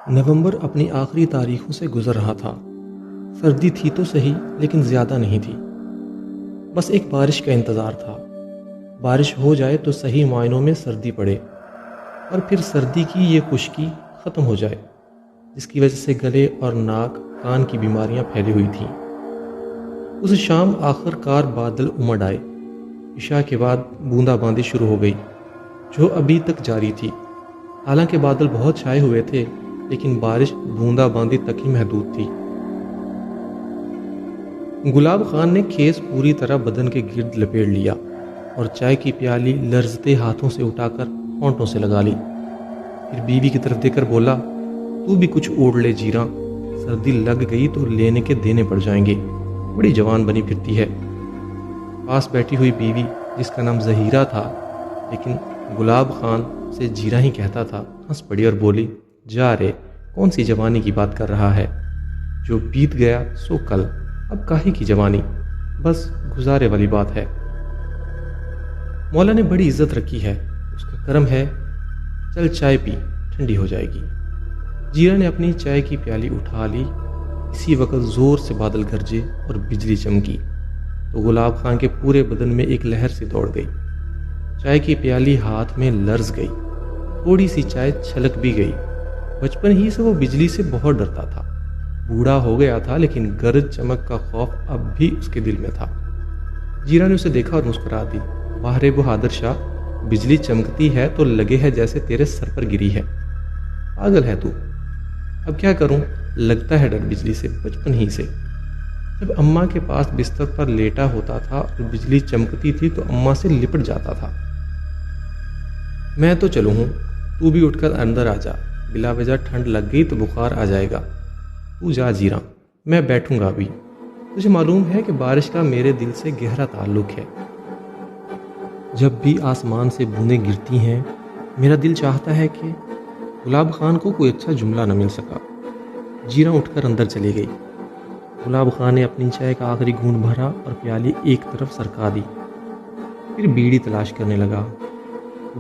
نومبر اپنی آخری تاریخوں سے گزر رہا تھا۔ سردی تھی تو صحیح، لیکن زیادہ نہیں تھی۔ بس ایک بارش کا انتظار تھا۔ بارش ہو جائے تو صحیح معنوں میں سردی پڑے، اور پھر سردی کی یہ خشکی ختم ہو جائے جس کی وجہ سے گلے اور ناک کان کی بیماریاں پھیلی ہوئی تھیں۔ اس شام آخر کار بادل امڑ آئے۔ عشاء کے بعد بوندا باندی شروع ہو گئی، جو ابھی تک جاری تھی۔ حالانکہ بادل بہت چھائے ہوئے تھے، لیکن بارش بوندا باندی تک ہی محدود تھی۔ گلاب خان نے خیز پوری طرح بدن کے گرد لپیٹ لیا اور چائے کی پیالی لرزتے ہاتھوں سے اٹھا کر ہونٹوں سے لگا لی۔ پھر بیوی کی طرف دیکھ کر بولا، تو بھی کچھ اوڑھ لے جیراں، سردی لگ گئی تو لینے کے دینے پڑ جائیں گے، بڑی جوان بنی پھرتی ہے۔ پاس بیٹھی ہوئی بیوی، جس کا نام زہیرہ تھا لیکن گلاب خان سے جیرا ہی کہتا تھا، ہنس پڑی اور بولی، جا رے، کون سی جوانی کی بات کر رہا ہے؟ جو بیت گیا سو کل، اب کاہے کی جوانی، بس گزارے والی بات ہے۔ مولا نے بڑی عزت رکھی ہے، اس کا کرم ہے، چل چائے پی، ٹھنڈی ہو جائے گی۔ جیرا نے اپنی چائے کی پیالی اٹھا لی۔ اسی وقت زور سے بادل گرجے اور بجلی چمکی تو گلاب خان کے پورے بدن میں ایک لہر سی دوڑ گئی۔ چائے کی پیالی ہاتھ میں لرز گئی، تھوڑی سی چائے چھلک بھی گئی۔ بچپن ہی سے وہ بجلی سے بہت ڈرتا تھا۔ بوڑھا ہو گیا تھا لیکن گرج چمک کا خوف اب بھی اس کے دل میں تھا۔ جیرا نے اسے دیکھا اور مسکرا دی، واہ رے بہادر شاہ، بجلی چمکتی ہے تو لگے ہے جیسے تیرے سر پر گری ہے، پاگل ہے تو۔ اب کیا کروں، لگتا ہے ڈر بجلی سے بچپن ہی سے۔ جب اماں کے پاس بستر پر لیٹا ہوتا تھا اور بجلی چمکتی تھی تو اماں سے لپٹ جاتا تھا۔ میں تو چلوں ہوں، تو بھی اٹھ کر اندر آ جا، بلا وجہ ٹھنڈ لگ گئی تو بخار آ جائے گا۔ تو جا جیراں، میں بیٹھوں گا ابھی۔ تجھے معلوم ہے کہ بارش کا میرے دل سے گہرا تعلق ہے۔ جب بھی آسمان سے بوندیں گرتی ہیں، میرا دل چاہتا ہے کہ… گلاب خان کو کوئی اچھا جملہ نہ مل سکا۔ جیراں اٹھ کر اندر چلی گئی۔ گلاب خان نے اپنی چائے کا آخری گھونٹ بھرا اور پیالی ایک طرف سرکا دی، پھر بیڑی تلاش کرنے لگا۔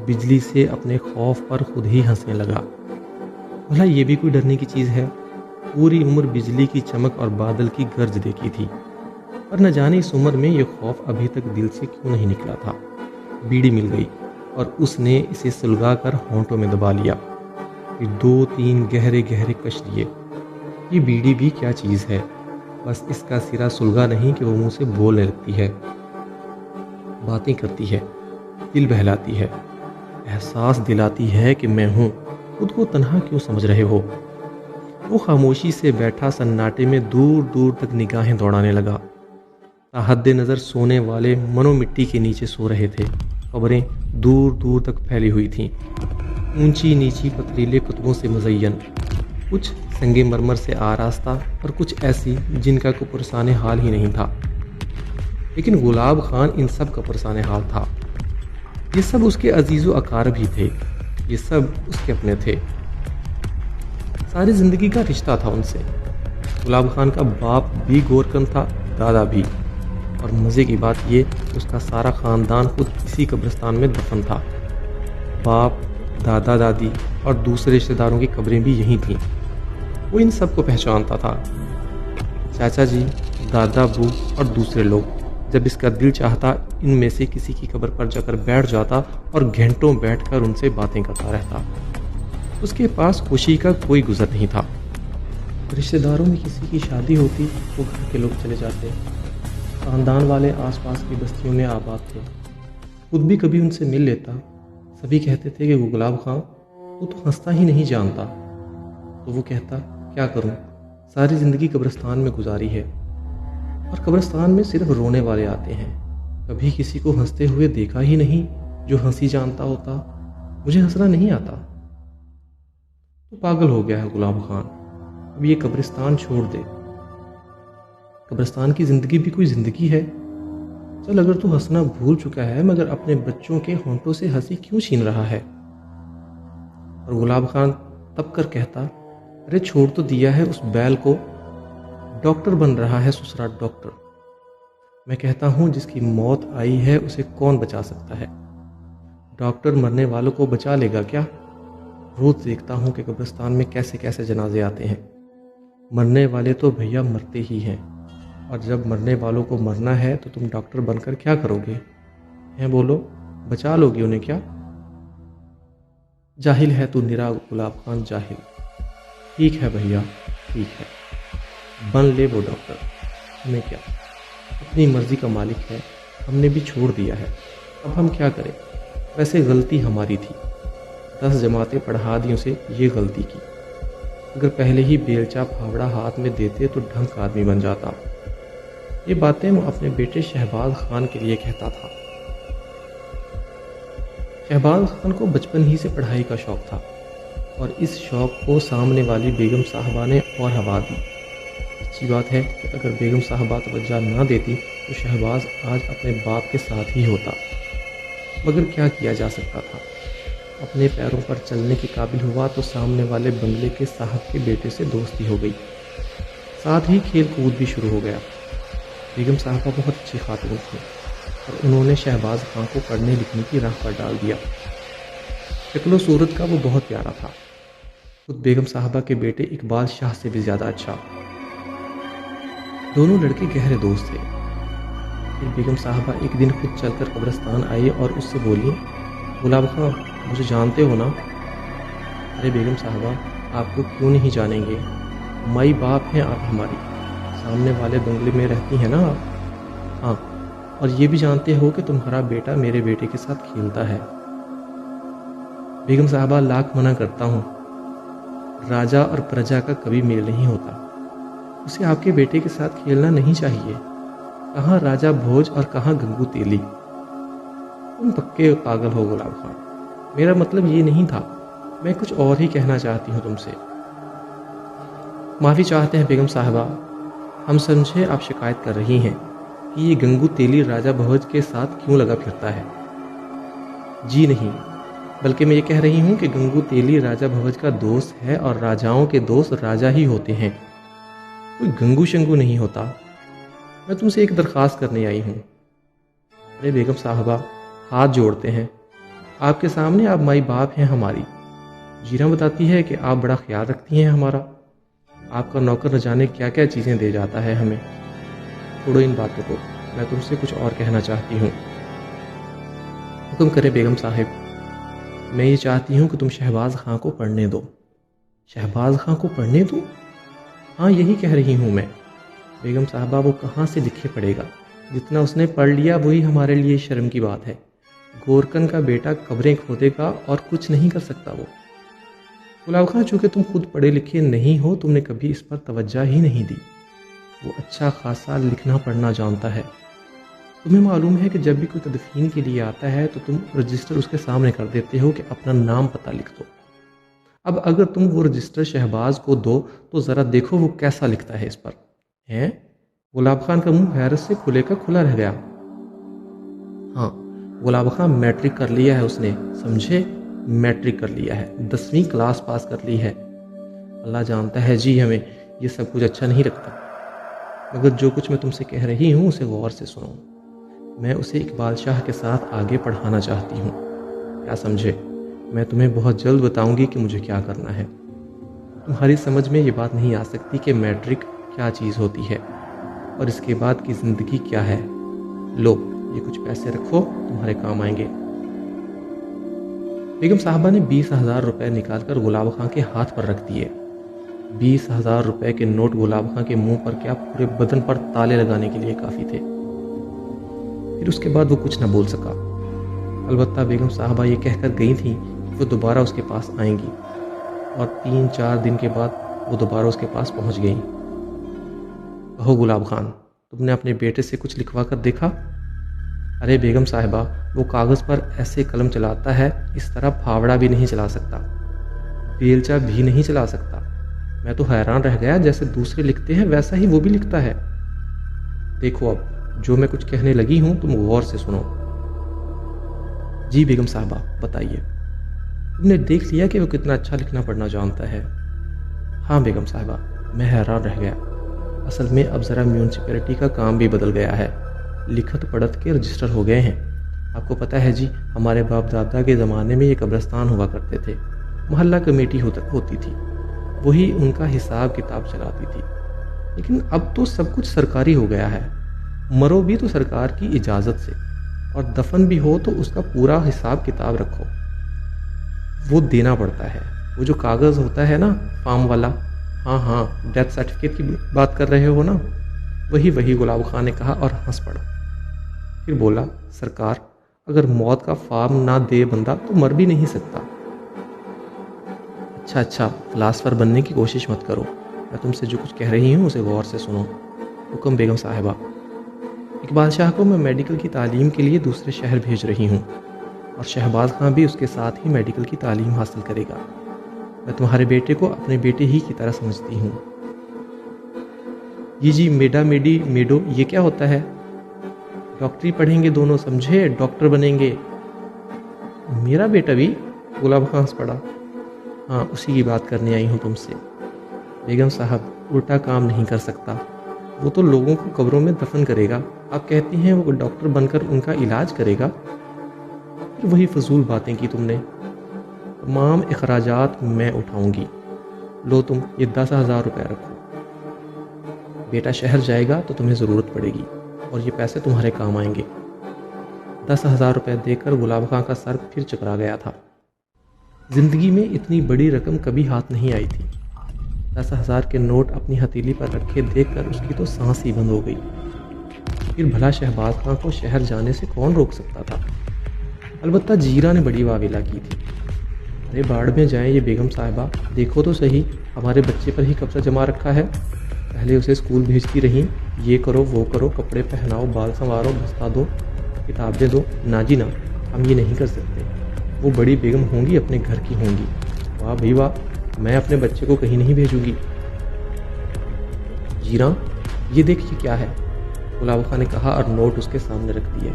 بجلی سے اپنے خوف پر خود ہی ہنسنے لگا۔ بھلا یہ بھی کوئی ڈرنے کی چیز ہے؟ پوری عمر بجلی کی چمک اور بادل کی گرج دیکھی تھی، پر نہ جانے اس عمر میں یہ خوف ابھی تک دل سے کیوں نہیں نکلا تھا۔ بیڑی مل گئی اور اس نے اسے سلگا کر ہونٹوں میں دبا لیا، پھر 2-3 گہرے گہرے کش لیے۔ یہ بیڑی بھی کیا چیز ہے، بس اس کا سرا سلگا نہیں کہ وہ منہ سے بولنے لگتی ہے، باتیں کرتی ہے، دل بہلاتی ہے، احساس دلاتی ہے کہ میں ہوں، خود کو تنہا کیوں سمجھ رہے ہو۔ وہ خاموشی سے بیٹھا سناٹے میں دور دور تک نگاہیں دوڑانے لگا۔ حد نظر سونے والے منو مٹی کے نیچے سو رہے تھے۔ قبریں دور دور تک پھیلی ہوئی تھیں، اونچی نیچی پتریلے کتبوں سے مزین، کچھ سنگ مرمر سے آراستہ اور کچھ ایسی جن کا کوئی پرسان حال ہی نہیں تھا۔ لیکن گلاب خان ان سب کا پرسان حال تھا۔ یہ سب اس کے عزیز و اقارب ہی تھے، یہ سب اس کے اپنے تھے، ساری زندگی کا رشتہ تھا ان سے۔ گلاب خان کا باپ بھی گورکن تھا، دادا بھی، اور مزے کی بات یہ کہ اس کا سارا خاندان خود اسی قبرستان میں دفن تھا۔ باپ، دادا دادی اور دوسرے رشتہ داروں کی قبریں بھی یہیں تھیں۔ وہ ان سب کو پہچانتا تھا، چاچا جی، دادا ابو اور دوسرے لوگ۔ جب اس کا دل چاہتا ان میں سے کسی کی قبر پر جا کر بیٹھ جاتا اور گھنٹوں بیٹھ کر ان سے باتیں کرتا رہتا۔ اس کے پاس خوشی کا کوئی گزر نہیں تھا۔ رشتہ داروں میں کسی کی شادی ہوتی وہ گھر کے لوگ چلے جاتے، خاندان والے آس پاس کی بستیوں میں آباد تھے، خود بھی کبھی ان سے مل لیتا۔ سبھی کہتے تھے کہ گلاب خان تو ہنستا ہی نہیں جانتا، تو وہ کہتا، کیا کروں، ساری زندگی قبرستان میں گزاری ہے، اور قبرستان میں صرف رونے والے آتے ہیں، کبھی کسی کو ہنستے ہوئے دیکھا ہی نہیں جو ہنسی جانتا ہوتا۔ مجھے ہنسنا نہیں آتا۔ تو پاگل ہو گیا ہے گلاب خان، اب یہ قبرستان چھوڑ دے۔ قبرستان کی زندگی بھی کوئی زندگی ہے؟ چل، اگر تو ہنسنا بھول چکا ہے مگر اپنے بچوں کے ہونٹوں سے ہنسی کیوں چھین رہا ہے؟ اور گلاب خان تب کر کہتا، ارے چھوڑ تو دیا ہے اس بیل کو، ڈاکٹر بن رہا ہے سسرا ڈاکٹر۔ میں کہتا ہوں جس کی موت آئی ہے اسے کون بچا سکتا ہے؟ ڈاکٹر مرنے والوں کو بچا لے گا کیا؟ روز دیکھتا ہوں کہ قبرستان میں کیسے کیسے جنازے آتے ہیں۔ مرنے والے تو بھیا مرتے ہی ہیں، اور جب مرنے والوں کو مرنا ہے تو تم ڈاکٹر بن کر کیا کرو گے؟ ہیں بولو، بچا لو گے انہیں کیا؟ جاہل ہے تو نرا گلاب خان، جاہل۔ ٹھیک ہے بھیا، ٹھیک ہے، بن لے وہ ڈاکٹر، ہمیں کیا، اپنی مرضی کا مالک ہے، ہم نے بھی چھوڑ دیا ہے، اب ہم کیا کریں؟ ویسے غلطی ہماری تھی، 10 جماعتیں پڑھا دی اسے، یہ غلطی کی۔ اگر پہلے ہی بیلچا پھاوڑا ہاتھ میں دیتے تو ڈھنگ کا آدمی بن جاتا۔ یہ باتیں وہ اپنے بیٹے شہباز خان کے لیے کہتا تھا۔ شہباز خان کو بچپن ہی سے پڑھائی کا شوق تھا، اور اس شوق کو سامنے والی بیگم صاحبہ نے اور ہوا دی۔ اچھی بات ہے کہ اگر بیگم صاحبہ توجہ نہ دیتی تو شہباز آج اپنے باپ کے ساتھ ہی ہوتا، مگر کیا کیا جا سکتا تھا؟ اپنے پیروں پر چلنے کے قابل ہوا تو سامنے والے بنگلے کے صاحب کے بیٹے سے دوستی ہو گئی، ساتھ ہی کھیل کود بھی شروع ہو گیا۔ بیگم صاحبہ بہت اچھی خاتون تھیں، اور انہوں نے شہباز خان کو پڑھنے لکھنے کی راہ پر ڈال دیا۔ شکل و صورت کا وہ بہت پیارا تھا، خود بیگم صاحبہ کے بیٹے اقبال شاہ سے بھی زیادہ اچھا۔ دونوں لڑکے گہرے دوست تھے۔ پھر بیگم صاحبہ ایک دن خود چل کر قبرستان آئی اور اس سے بولی، گلاب خان، مجھے جانتے ہو نا؟ ارے بیگم صاحبہ، آپ کو کیوں نہیں جانیں گے؟ مائی باپ ہیں آپ ہماری، سامنے والے بنگلے میں رہتی ہیں نا آپ؟ ہاں، اور یہ بھی جانتے ہو کہ تمہارا بیٹا میرے بیٹے کے ساتھ کھیلتا ہے۔ بیگم صاحبہ، لاکھ منع کرتا ہوں، راجا اور پرجا کا کبھی میل نہیں ہوتا، اسے آپ کے بیٹے کے ساتھ کھیلنا نہیں چاہیے۔ کہاں راجا بھوج اور کہاں گنگو تیلی؟ تم پکے پاگل ہو گلاب خان، میرا مطلب یہ نہیں تھا، میں کچھ اور ہی کہنا چاہتی ہوں تم سے۔ معافی چاہتے ہیں بیگم صاحبہ، ہم سمجھے آپ شکایت کر رہی ہیں کہ یہ گنگو تیلی راجا بھوج کے ساتھ کیوں لگا پھرتا ہے۔ جی نہیں، بلکہ میں یہ کہہ رہی ہوں کہ گنگو تیلی راجا بھوج کا دوست ہے، اور راجاؤں کے دوست راجا ہی ہوتے ہیں، کوئی گنگو شنگو نہیں ہوتا۔ میں تم سے ایک درخواست کرنے آئی ہوں۔ ارے بیگم صاحبہ، ہاتھ جوڑتے ہیں، آپ کے سامنے آپ مائی باپ ہیں ہماری، جینا بتاتی ہے کہ آپ بڑا خیال رکھتی ہیں ہمارا، آپ کا نوکر نہ جانے کیا کیا چیزیں دے جاتا ہے ہمیں۔ چھوڑو ان باتوں کو، میں تم سے کچھ اور کہنا چاہتی ہوں۔ حکم کرے بیگم صاحب، میں یہ چاہتی ہوں کہ تم شہباز خان کو پڑھنے دو۔ شہباز خان کو پڑھنے دو؟ ہاں، یہی کہہ رہی ہوں میں۔ بیگم صاحبہ، وہ کہاں سے لکھے پڑھے گا؟ جتنا اس نے پڑھ لیا وہی ہمارے لیے شرم کی بات ہے۔ گورکن کا بیٹا قبریں کھودے گا اور کچھ نہیں کر سکتا وہ۔ گلاب خان، چونکہ تم خود پڑھے لکھے نہیں ہو، تم نے کبھی اس پر توجہ ہی نہیں دی۔ وہ اچھا خاصا لکھنا پڑھنا جانتا ہے۔ تمہیں معلوم ہے کہ جب بھی کوئی تدفین کے لیے آتا ہے تو تم رجسٹر اس کے سامنے کر دیتے ہو کہ اپنا نام پتہ لکھ دو۔ اب اگر تم وہ رجسٹر شہباز کو دو تو ذرا دیکھو وہ کیسا لکھتا ہے اس پر۔ ہیں؟ گلاب خان کا منہ حیرت سے کھلے کا کھلا رہ گیا۔ ہاں، گلاب خان میٹرک کر لیا ہے اس نے، سمجھے؟ میٹرک کر لیا ہے، 10ویں کلاس پاس کر لی ہے۔ اللہ جانتا ہے جی، ہمیں یہ سب کچھ اچھا نہیں لگتا، مگر جو کچھ میں تم سے کہہ رہی ہوں اسے غور سے سنو۔ میں اسے اقبال شاہ کے ساتھ آگے پڑھانا چاہتی ہوں، کیا سمجھے؟ میں تمہیں بہت جلد بتاؤں گی کہ مجھے کیا کرنا ہے۔ تمہاری سمجھ میں یہ بات نہیں آ سکتی کہ میٹرک کیا چیز ہوتی ہے اور اس کے بعد کی زندگی کیا ہے۔ لو، یہ کچھ پیسے رکھو، تمہارے کام آئیں گے۔ بیگم صاحبہ نے 20,000 روپے نکال کر گلاب خان کے ہاتھ پر رکھ دیے۔ 20,000 روپے کے نوٹ گلاب خان کے منہ پر کیا پورے بدن پر تالے لگانے کے لیے کافی تھے۔ پھر اس کے بعد وہ کچھ نہ بول سکا۔ البتہ بیگم صاحبہ یہ کہہ کر گئی تھیں کہ وہ دوبارہ اس کے پاس آئیں گی، اور 3-4 دن کے بعد وہ دوبارہ اس کے پاس پہنچ گئیں۔ کہو گلاب خان، تم نے اپنے بیٹے سے کچھ لکھوا کر دیکھا؟ ارے بیگم صاحبہ، وہ کاغذ پر ایسے قلم چلاتا ہے، اس طرح پھاوڑا بھی نہیں چلا سکتا، بیلچا بھی نہیں چلا سکتا۔ میں تو حیران رہ گیا، جیسے دوسرے لکھتے ہیں ویسا ہی وہ بھی لکھتا ہے۔ دیکھو، اب جو میں کچھ کہنے لگی ہوں تم غور سے سنو۔ جی بیگم صاحبہ، بتائیے۔ تم نے دیکھ لیا کہ وہ کتنا اچھا لکھنا پڑھنا جانتا ہے؟ ہاں بیگم صاحبہ، میں حیران رہ گیا۔ اصل میں اب ذرا میونسپلٹی کا کام بھی بدل گیا ہے، لکھت پڑھت کے رجسٹر ہو گئے ہیں۔ آپ کو پتہ ہے جی، ہمارے باپ دادا کے زمانے میں یہ قبرستان ہوا کرتے تھے، محلہ کمیٹی ہوتی تھی، وہی ان کا حساب کتاب چلاتی تھی۔ لیکن اب تو سب کچھ سرکاری ہو گیا ہے، مرو بھی تو سرکار کی اجازت سے، اور دفن بھی ہو تو اس کا پورا حساب کتاب رکھو، وہ دینا پڑتا ہے۔ وہ جو کاغذ ہوتا ہے نا فارم والا، ہاں ڈیتھ سرٹیفکیٹ کی بات کر رہے ہو نا، وہی گلاب خان نے کہا اور ہنس پڑا۔ پھر بولا، سرکار اگر موت کا فارم نہ دے بندہ تو مر بھی نہیں سکتا۔ اچھا فلاسفر بننے کی کوشش مت کرو، میں تم سے جو کچھ کہہ رہی ہوں اسے غور سے سنو۔ حکم بیگم صاحبہ، اقبال شاہ کو میں میڈیکل کی تعلیم کے لیے دوسرے شہر بھیج رہی ہوں، اور شہباز خان بھی اس کے ساتھ ہی میڈیکل کی تعلیم حاصل کرے گا۔ میں تمہارے بیٹے کو اپنے بیٹے ہی کی طرح سمجھتی ہوں۔ جی میڈا میڈی میڈو یہ کیا ہوتا ہے؟ ڈاکٹری پڑھیں گے دونوں، سمجھے، ڈاکٹر بنیں گے۔ میرا بیٹا بھی؟ گلاب خان ہنس پڑا۔ ہاں اسی کی بات کرنے آئی ہوں تم سے۔ بیگم صاحب الٹا کام نہیں کر سکتا، وہ تو لوگوں کو قبروں میں دفن کرے گا، آپ کہتی ہیں وہ ڈاکٹر بن کر ان کا علاج کرے گا؟ پھر وہی فضول باتیں کی تم نے۔ تمام اخراجات میں اٹھاؤں گی، لو تم یہ 10,000 روپے رکھو، بیٹا شہر جائے گا تو تمہیں ضرورت پڑے گی اور یہ پیسے تمہارے کام آئیں گے۔ 10,000 روپے دے کر گلاب خان کا سر پھر چکرا گیا تھا۔ زندگی میں اتنی بڑی رقم کبھی ہاتھ نہیں آئی تھی۔ 10,000 کے نوٹ اپنی ہتھیلی پر رکھے دیکھ کر اس کی تو سانس ہی بند ہو گئی۔ پھر بھلا شہباز خان کو شہر جانے سے کون روک سکتا تھا؟ البتہ جیرا نے بڑی واویلا کی تھی۔ ارے باڑ میں جائیں یہ بیگم صاحبہ، دیکھو تو صحیح، ہمارے بچے پر ہی قبضہ جما رکھا ہے۔ پہلے اسے اسکول بھیجتی رہیں، یہ کرو وہ کرو، کپڑے پہناؤ، بال سنوارو، بستا دو، کتابیں دو۔ نا جی نا، ہم یہ نہیں کر سکتے، وہ بڑی بیگم ہوں گی، اپنے گھر کی ہوں گی۔ واہ بھائی واہ، میں اپنے بچے کو کہیں نہیں بھیجوں گی۔ جیراں یہ دیکھ یہ کیا ہے؟ گلاب خان نے کہا اور نوٹ اس کے سامنے رکھ دیے۔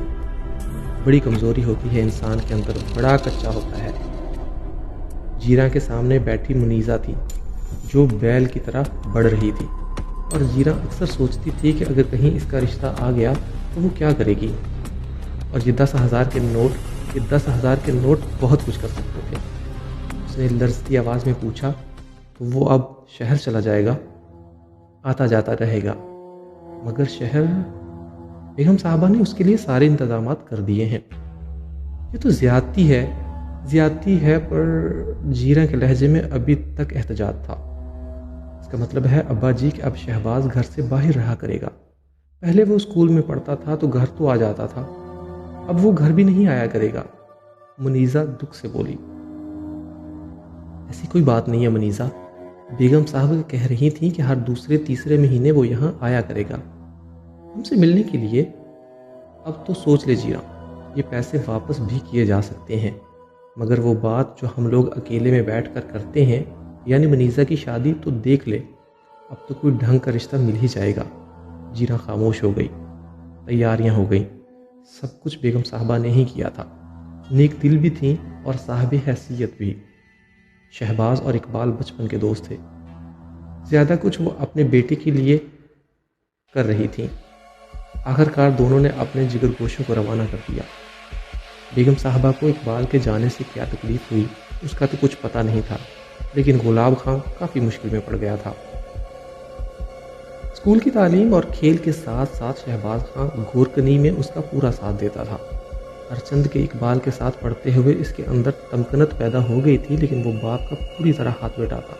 بڑی کمزوری ہوتی ہے انسان کے اندر، بڑا کچا ہوتا ہے۔ جیراں کے سامنے بیٹھی منیزہ تھی جو بیل کی طرح بڑھ رہی تھی، اور جیراں اکثر سوچتی تھی کہ اگر کہیں اس کا رشتہ آ گیا تو وہ کیا کرے گی، اور یہ 10,000 کے نوٹ بہت کچھ کر سکتے تھے۔ اس نے لرزتی آواز میں پوچھا، تو وہ اب شہر چلا جائے گا؟ آتا جاتا رہے گا مگر شہر؟ بیگم صاحبہ نے اس کے لیے سارے انتظامات کر دیے ہیں۔ یہ تو زیادتی ہے پر جیراں کے لہجے میں ابھی تک احتجاج تھا۔ اس کا مطلب ہے ابا جی کہ اب شہباز گھر سے باہر رہا کرے گا۔ پہلے وہ اسکول میں پڑھتا تھا تو گھر تو آ جاتا تھا، اب وہ گھر بھی نہیں آیا کرے گا۔ منیزہ دکھ سے بولی۔ ایسی کوئی بات نہیں ہے منیزہ، بیگم صاحب کہہ رہی تھیں کہ ہر دوسرے تیسرے مہینے وہ یہاں آیا کرے گا ہم سے ملنے کے لیے۔ اب تو سوچ لے جیراں، یہ پیسے واپس بھی کیے جا سکتے ہیں، مگر وہ بات جو ہم لوگ اکیلے میں بیٹھ کر کرتے ہیں، یعنی منیزہ کی شادی، تو دیکھ لے اب تو کوئی ڈھنگ کا رشتہ مل ہی جائے گا۔ جیراں خاموش ہو گئی۔ تیاریاں ہو گئیں، سب کچھ بیگم صاحبہ نے ہی کیا تھا۔ نیک دل بھی تھیں اور صاحب حیثیت بھی۔ شہباز اور اقبال بچپن کے دوست تھے، زیادہ کچھ وہ اپنے بیٹے کے لیے کر رہی تھیں۔ آخرکار دونوں نے اپنے جگر گوشوں کو روانہ کر دیا۔ بیگم صاحبہ کو اقبال کے جانے سے کیا تکلیف ہوئی اس کا تو کچھ پتہ نہیں تھا، لیکن گلاب خان کافی مشکل میں پڑ گیا تھا۔ اسکول کی تعلیم اور کھیل کے ساتھ ساتھ شہباز خان گورکنی میں اس کا پورا ساتھ دیتا تھا۔ ارچند کے اقبال کے ساتھ پڑھتے ہوئے اس کے اندر تمکنت پیدا ہو گئی تھی، لیکن وہ باپ کا پوری طرح ہاتھ بٹاتا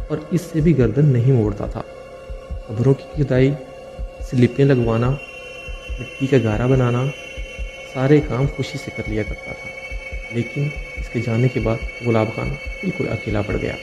اور اس سے بھی گردن نہیں موڑتا تھا۔ قبروں کی کھدائی، سلپیں لگوانا، مٹی کا گارا بنانا، سارے کام خوشی سے کر لیا کرتا تھا۔ لیکن اس کے جانے کے بعد گلاب خان بالکل اکیلا پڑ گیا۔